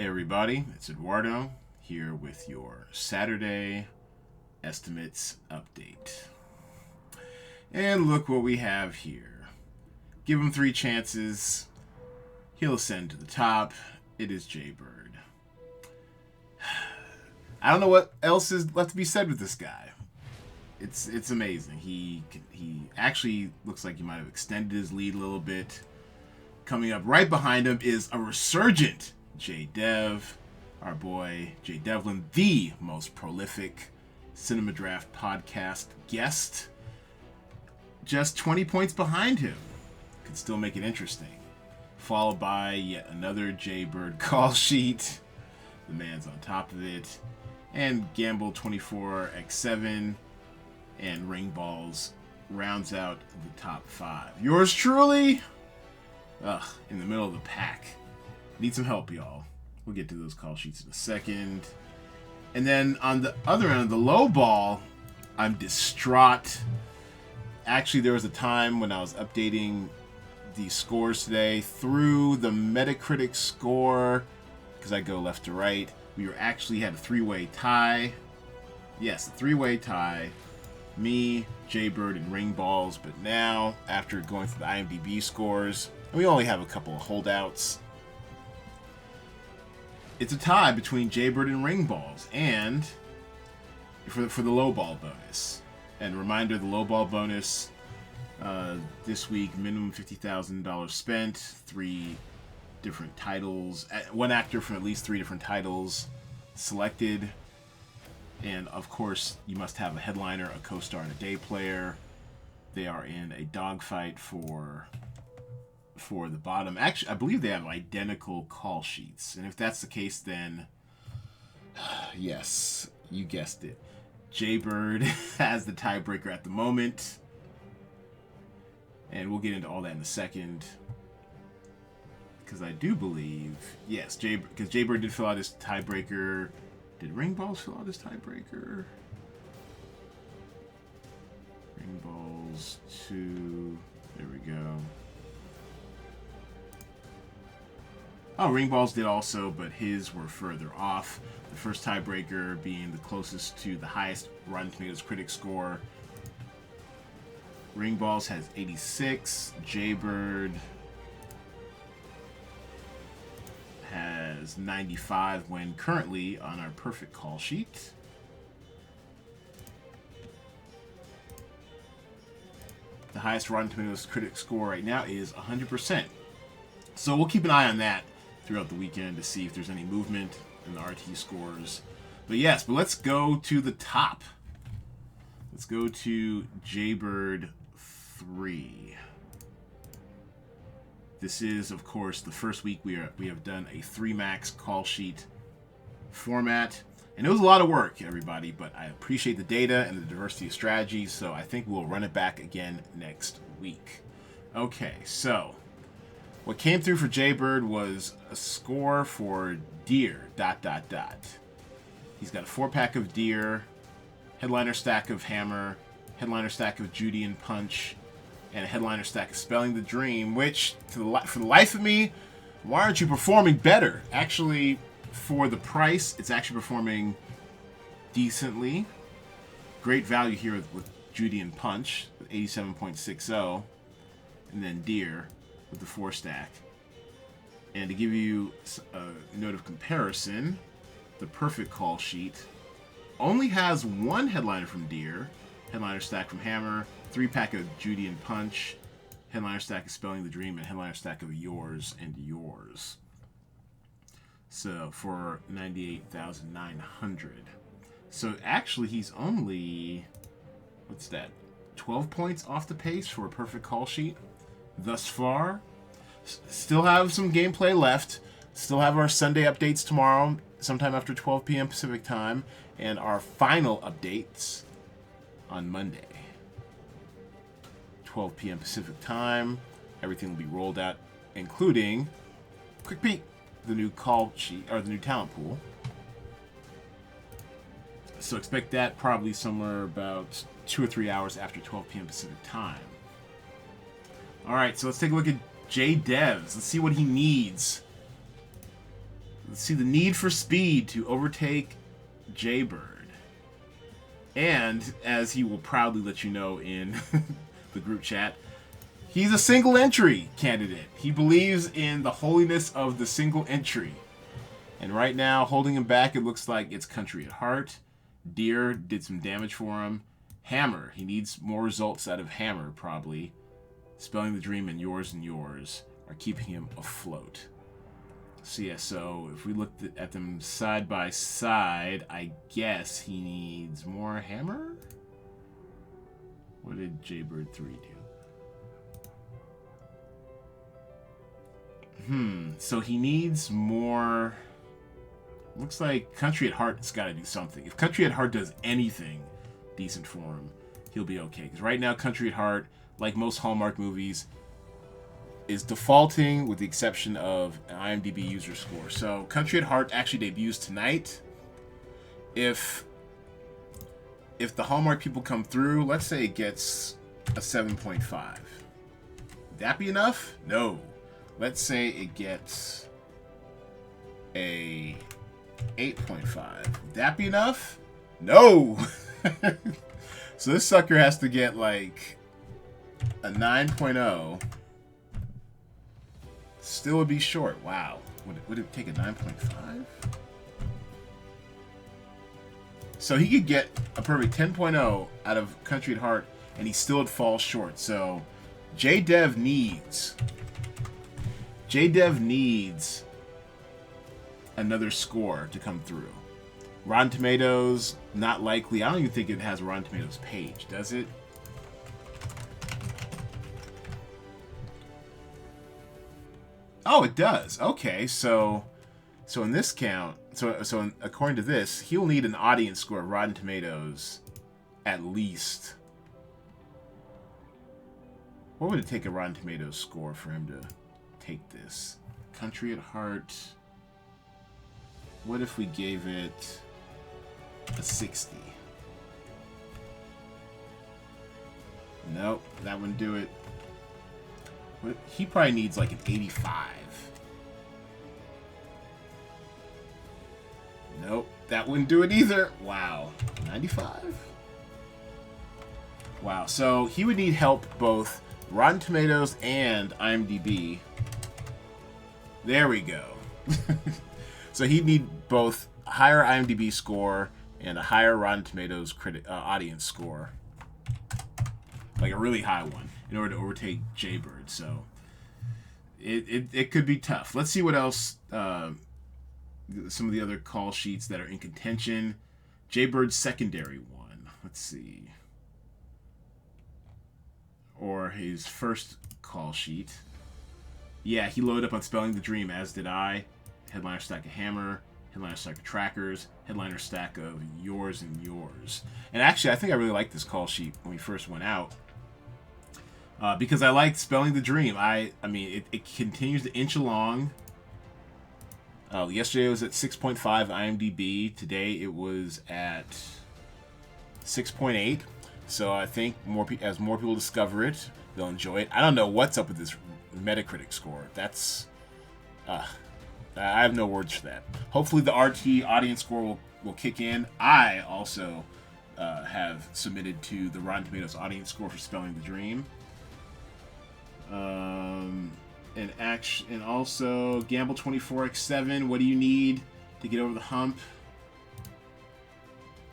Hey everybody, it's Edwardo here with your Saturday estimates update. And look what we have here. Give him 3 chances. He'll ascend to the top. It is Jaybird. I don't know what else is left to be said with this guy. It's amazing. He actually looks like he might have extended his lead a little bit. Coming up right behind him is a resurgent J-Dev, our boy Jay Devlin, the most prolific Cinema Draft podcast guest. Just 20 points behind him. Could still make it interesting. Followed by yet another Jaybird call sheet. The man's on top of it. And Gamble 24x7 and Ring Balls rounds out the top 5. Yours truly, in the middle of the pack. Need some help, y'all. We'll get to those call sheets in a second. And then on the other end of the low ball, I'm distraught. Actually, there was a time when I was updating the scores today through the Metacritic score, because I go left to right. We actually had a 3-way tie. Yes, a 3-way tie. Me, Jaybird, and Ring Balls. But now, after going through the IMDb scores, and we only have a couple of holdouts, it's a tie between Jaybird and Ring Balls, and for the low ball bonus. And reminder, the low ball bonus this week, minimum $50,000 spent, 3 different titles, 1 actor from at least 3 different titles selected, and of course you must have a headliner, a co-star, and a day player. They are in a dogfight for the bottom. Actually, I believe they have identical call sheets. And if that's the case, then yes, you guessed it. Jaybird has the tiebreaker at the moment. And we'll get into all that in a second. Because I do believe, yes, because Jaybird did fill out his tiebreaker. Did Ring Balls fill out his tiebreaker? Ring Balls 2. There we go. Oh, Ring Balls did also, but his were further off. The first tiebreaker being the closest to the highest Rotten Tomatoes critic score. Ring Balls has 86. Jaybird has 95 when currently on our perfect call sheet. The highest Rotten Tomatoes critic score right now is 100%. So we'll keep an eye on that throughout the weekend to see if there's any movement in the RT scores. But let's go to the top. Let's go to Jaybird 3. This is, of course, the first week we have done a 3-max call sheet format. And it was a lot of work, everybody, but I appreciate the data and the diversity of strategies, so I think we'll run it back again next week. Okay, so what came through for Jaybird was a score for Deer, ... He's got a 4-pack of Deer, headliner stack of Hammer, headliner stack of Judy and Punch, and a headliner stack of Spelling the Dream, which, for the life of me, why aren't you performing better? Actually, for the price, it's actually performing decently. Great value here with Judy and Punch, with 87.60, and then Deer with the 4-stack. And to give you a note of comparison, the perfect call sheet only has 1 headliner from Deer, headliner stack from Hammer, 3-pack of Judy and Punch, headliner stack of Spelling the Dream, and headliner stack of Yours and Yours. So for 98,900. So actually he's only, what's that, 12 points off the pace for a perfect call sheet thus far. Still have some gameplay left. Still have our Sunday updates tomorrow, sometime after 12 p.m. Pacific time, and our final updates on Monday, 12 p.m. Pacific time. Everything will be rolled out, including, quick peek, the new call sheet, or the new talent pool. So expect that probably somewhere about 2 or 3 hours after 12 p.m. Pacific time. Alright, so let's take a look at J-Devs. Let's see what he needs Let's see the need for speed to overtake Jaybird. And, as he will proudly let you know in the group chat, he's a single entry candidate. He believes in the holiness of the single entry. And right now, holding him back, it looks like it's Country at Heart. Deer did some damage for him. Hammer. He needs more results out of Hammer, probably. Spelling the Dream and Yours are keeping him afloat. So yeah, so if we looked at them side by side, I guess he needs more Hammer? What did Jaybird 3 do? So he needs more... Looks like Country at Heart's got to do something. If Country at Heart does anything decent for him, he'll be okay. Because right now, Country at Heart, like most Hallmark movies, is defaulting with the exception of an IMDb user score. So Country at Heart actually debuts tonight. If the Hallmark people come through, let's say it gets a 7.5. Would that be enough? No. Let's say it gets a 8.5. Would that be enough? No. So this sucker has to get like a 9.0. Still would be short. Wow. Would it take a 9.5? So he could get a perfect 10.0 out of Country at Heart, and he still would fall short. So JDev needs another score to come through. Rotten Tomatoes, not likely. I don't even think it has a Rotten Tomatoes page, does it? Oh, it does. Okay, so in this count, so according to this, he'll need an audience score of Rotten Tomatoes at least. What would it take a Rotten Tomatoes score for him to take this? Country at Heart. What if we gave it a 60? Nope, that wouldn't do it. He probably needs like an 85. Nope, that wouldn't do it either. Wow, 95? Wow, so he would need help both Rotten Tomatoes and IMDb. There we go. So he'd need both a higher IMDb score and a higher Rotten Tomatoes audience score. Like a really high one, in order to overtake Jaybird. So it could be tough. Let's see what else, some of the other call sheets that are in contention. Jaybird's secondary one. Let's see. Or his first call sheet. Yeah, he loaded up on Spelling the Dream, as did I. Headliner stack of Hammer, headliner stack of Trackers, headliner stack of Yours. And actually, I think I really liked this call sheet when we first went out. Because I liked Spelling the Dream. I mean, it continues to inch along. Yesterday it was at 6.5 IMDb. Today it was at 6.8. So I think as more people discover it, they'll enjoy it. I don't know what's up with this Metacritic score. That's... I have no words for that. Hopefully the RT audience score will kick in. I also have submitted to the Rotten Tomatoes audience score for Spelling the Dream. And also Gamble 24x7. What do you need to get over the hump?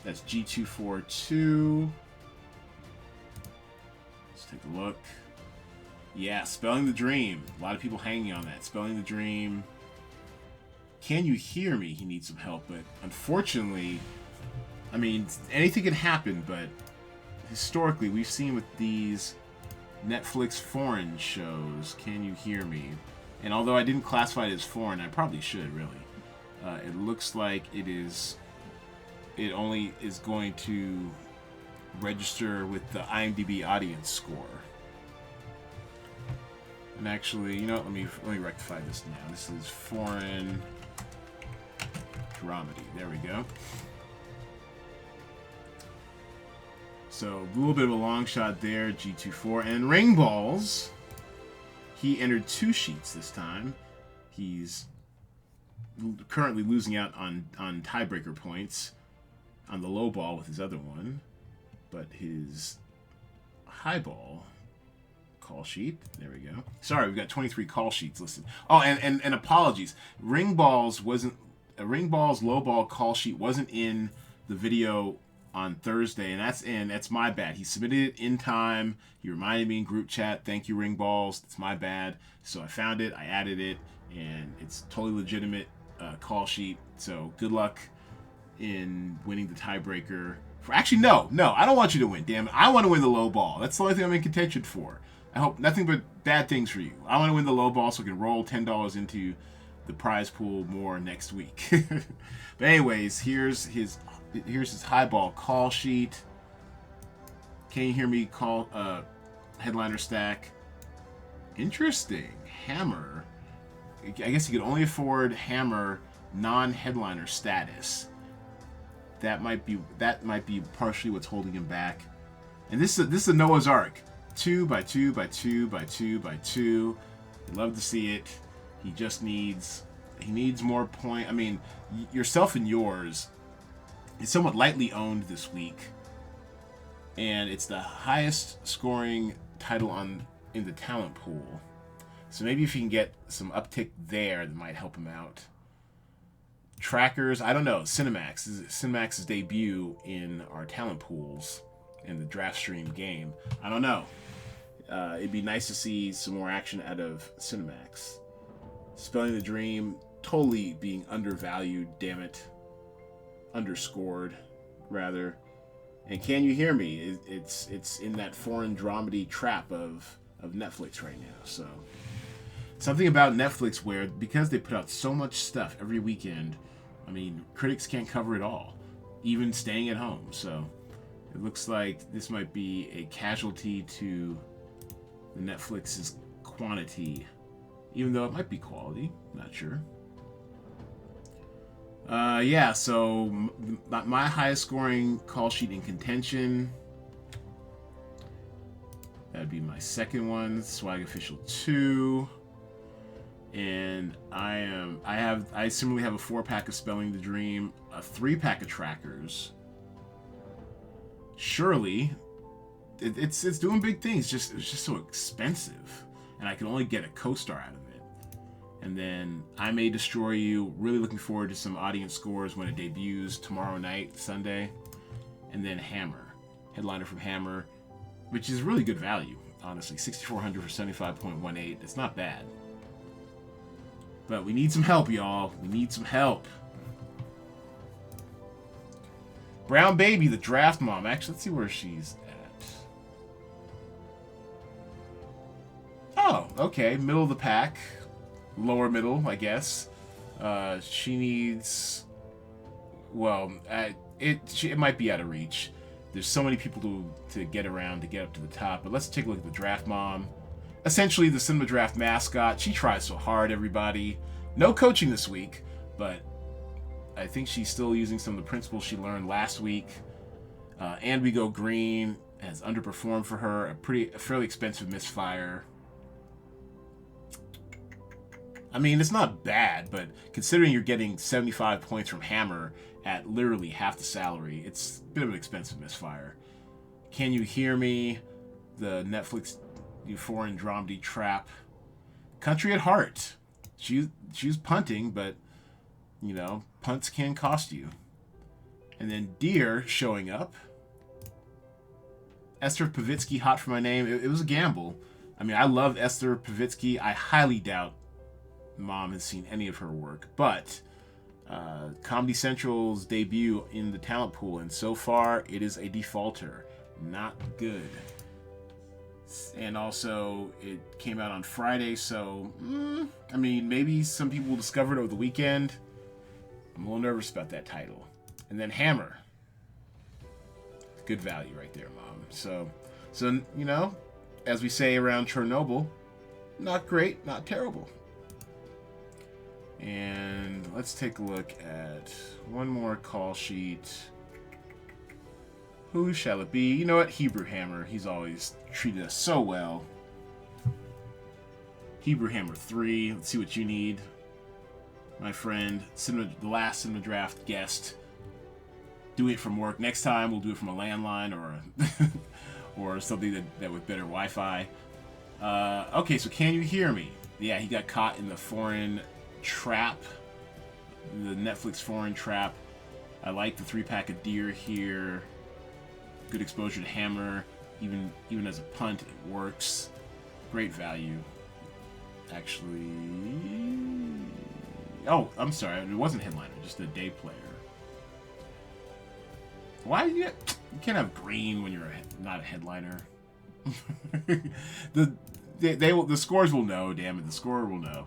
That's G242. Let's take a look. Yeah, Spelling the Dream. A lot of people hanging on that. Spelling the Dream. Can you hear me? He needs some help, but unfortunately, I mean, anything can happen, but historically, we've seen with these Netflix foreign shows, Can You Hear Me? And although I didn't classify it as foreign, I probably should, really. It looks like it only is going to register with the IMDb audience score. And actually, you know what, let me rectify this now. This is foreign dramedy. There we go. So a little bit of a long shot there, G24. And Ring Balls, he entered 2 sheets this time. He's currently losing out on tiebreaker points on the low ball with his other one, but his high ball call sheet. There we go. Sorry, we've got 23 call sheets listed. Oh, and apologies. Ring Ball's low ball call sheet wasn't in the video on Thursday, and that's my bad. He submitted it in time. He reminded me in group chat. Thank you, Ring Balls. It's my bad. So I found it. I added it, and it's totally legitimate call sheet. So good luck in winning the tiebreaker. Actually, no. I don't want you to win. Damn it. I want to win the low ball. That's the only thing I'm in contention for. I hope nothing but bad things for you. I want to win the low ball so I can roll $10 into the prize pool more next week. But anyways, here's his high ball call sheet. Can you hear me call headliner stack? Interesting. Hammer. I guess you could only afford hammer non-headliner status. That might be partially what's holding him back. And this is a Noah's Ark. 2 by 2 by 2 by 2 by 2. Love to see it. He needs more point. I mean, yourself and yours is somewhat lightly owned this week, and it's the highest scoring title in the talent pool. So maybe if you can get some uptick there, that might help him out. Trackers, I don't know. Cinemax's debut in our talent pools in the DraftStream game. I don't know. It'd be nice to see some more action out of Cinemax. Spelling the Dream, totally being undervalued, damn it. Underscored, rather. And Can You Hear Me? It's in that foreign dramedy trap of Netflix right now. So something about Netflix where, because they put out so much stuff every weekend, I mean, critics can't cover it all, even staying at home. So it looks like this might be a casualty to the Netflix's quantity, even though it might be quality. Not sure. Yeah, so my highest scoring call sheet in contention, that'd be my second one, Swag Official 2. And I similarly have a 4-pack of Spelling the Dream, a 3-pack of Trackers. Surely, it's doing big things. It's just so expensive, and I can only get a co-star out of it. And then I May Destroy You. Really looking forward to some audience scores when it debuts tomorrow night, Sunday. And then Hammer, headliner from Hammer, which is really good value, honestly. 6,400 for 75.18. It's not bad. But we need some help, y'all. We need some help. Brown Baby, the draft mom. Actually, let's see where she's at. Oh, okay. Middle of the pack. Lower middle, I guess. She needs... Well, it might be out of reach. There's so many people to get around to get up to the top. But let's take a look at the draft mom. Essentially, the Cinema Draft mascot. She tries so hard, everybody. No coaching this week, but I think she's still using some of the principles she learned last week. And We Go Green has underperformed for her. A fairly expensive misfire. I mean, it's not bad, but considering you're getting 75 points from Hammer at literally half the salary, it's a bit of an expensive misfire. Can You Hear Me? The Netflix foreign dramedy trap. Country at Heart. She's punting, but, you know, punts can cost you. And then Deer showing up. Esther Pavitsky, Hot for My Name. It was a gamble. I mean, I love Esther Pavitsky. I highly doubt Mom has seen any of her work, but Comedy Central's debut in the talent pool, and so far it is a defaulter. Not good. And also, it came out on Friday, so I mean, maybe some people will discover it over the weekend. I'm a little nervous about that title. And then Hammer. Good value right there, Mom. So you know, as we say around Chernobyl, not great, not terrible. And let's take a look at one more call sheet. Who shall it be? You know what? Hebrew Hammer. He's always treated us so well. Hebrew Hammer 3. Let's see what you need. my friend, the last Cinema Draft guest, doing it from work. Next time we'll do it from a landline or or something that with better Wi-Fi. Okay, so can you hear me? Yeah, he got caught in the foreign trap, the Netflix foreign trap. I like the 3-pack of deer here. Good exposure to hammer, even as a punt, it works. Great value. Actually, oh, I'm sorry, it wasn't headliner, just a day player. Why you can't have green when you're not a headliner? The scores will know. Damn it, the scorer will know.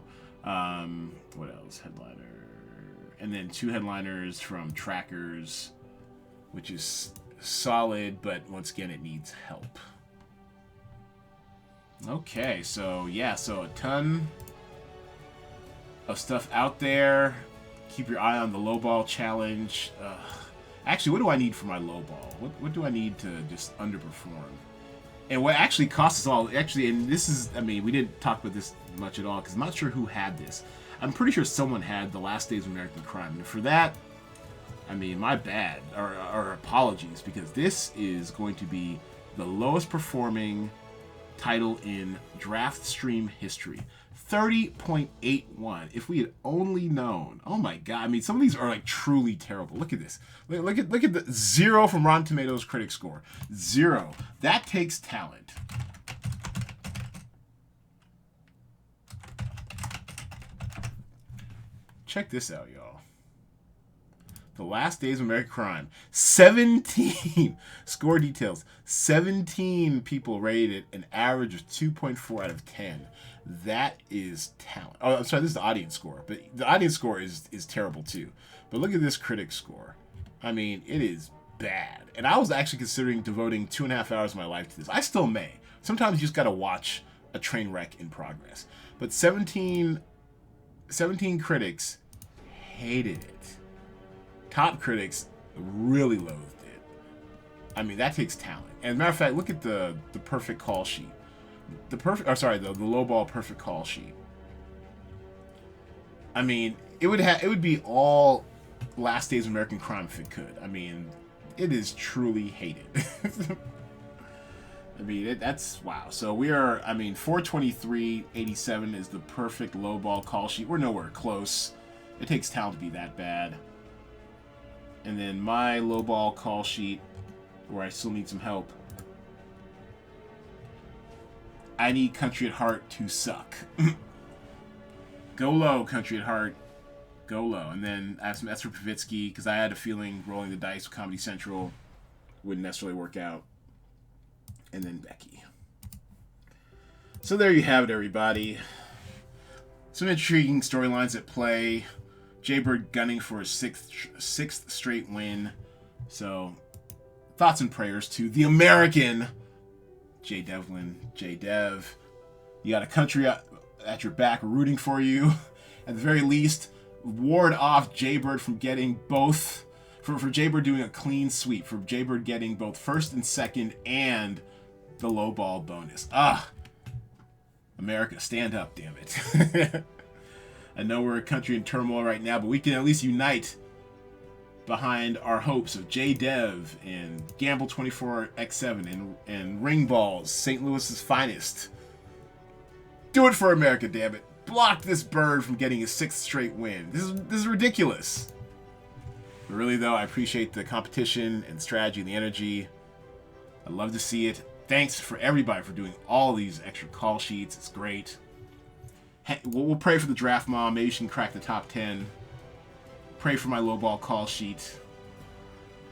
What else? Headliner, and then 2 headliners from trackers, which is solid, but once again, it needs help. Okay, so yeah, so a ton of stuff out there. Keep your eye on the low ball challenge. Actually, what do I need for my low ball? What do I need to just underperform? And what actually costs us all, actually, and this is, I mean, we didn't talk about this much at all, because I'm not sure who had this. I'm pretty sure someone had The Last Days of American Crime. And for that, I mean, my bad, or apologies, because this is going to be the lowest performing title in DraftStream history. 30.81. If we had only known. Oh my god. I mean, some of these are like truly terrible. Look at this. Look at the 0 from Rotten Tomatoes critic score. 0. That takes talent. Check this out, y'all. The Last Days of American Crime. 17 score details. 17 people rated an average of 2.4 out of 10. That is talent. Oh, I'm sorry, this is the audience score, but the audience score is terrible too. But look at this critic score. I mean, it is bad. And I was actually considering devoting 2.5 hours of my life to this. I still may. Sometimes you just gotta watch a train wreck in progress. But 17 critics hated it. Top critics really loathed it. I mean, that takes talent. And as a matter of fact, look at the perfect call sheet. The low ball perfect call sheet. I mean, it would be all Last Days of American Crime if it could. I mean, it is truly hated. I mean, that's wow. So we are, I mean, 423.87 is the perfect low ball call sheet. We're nowhere close. It takes talent to be that bad. And then my low ball call sheet, where I still need some help. I need Country at Heart to suck. Go low, Country at Heart. Go low. And then I have some Esther Pavitsky, because I had a feeling rolling the dice with Comedy Central wouldn't necessarily work out. And then Becky. So there you have it, everybody. Some intriguing storylines at play. Jaybird gunning for his sixth straight win. So, thoughts and prayers to the American Jay Devlin, Jay Dev. You got a country at your back rooting for you. At the very least, ward off Jaybird from getting both. For Jaybird doing a clean sweep. For Jaybird getting both first and second and the low ball bonus. America, stand up, damn it. I know we're a country in turmoil right now, but we can at least unite behind our hopes of Jay Dev and Gamble 24x7 and Ring Balls, St. Louis's finest. Do it for America, damn it. Block this bird from getting his 6th straight win. This is ridiculous. But really, though, I appreciate the competition and strategy and the energy. I love to see it. Thanks for everybody for doing all these extra call sheets. It's great. We'll pray for the draft mom. Maybe she can crack the top 10. Pray for my low ball call sheet.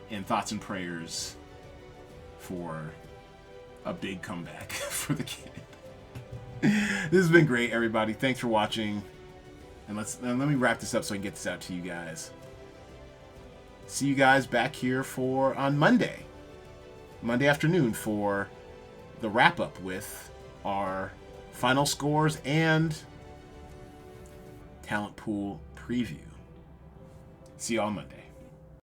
And thoughts and prayers for a big comeback for the kid. This has been great, everybody. Thanks for watching. And let me wrap this up so I can get this out to you guys. See you guys back here on Monday afternoon for the wrap up with our final scores and talent pool preview. See you on Monday.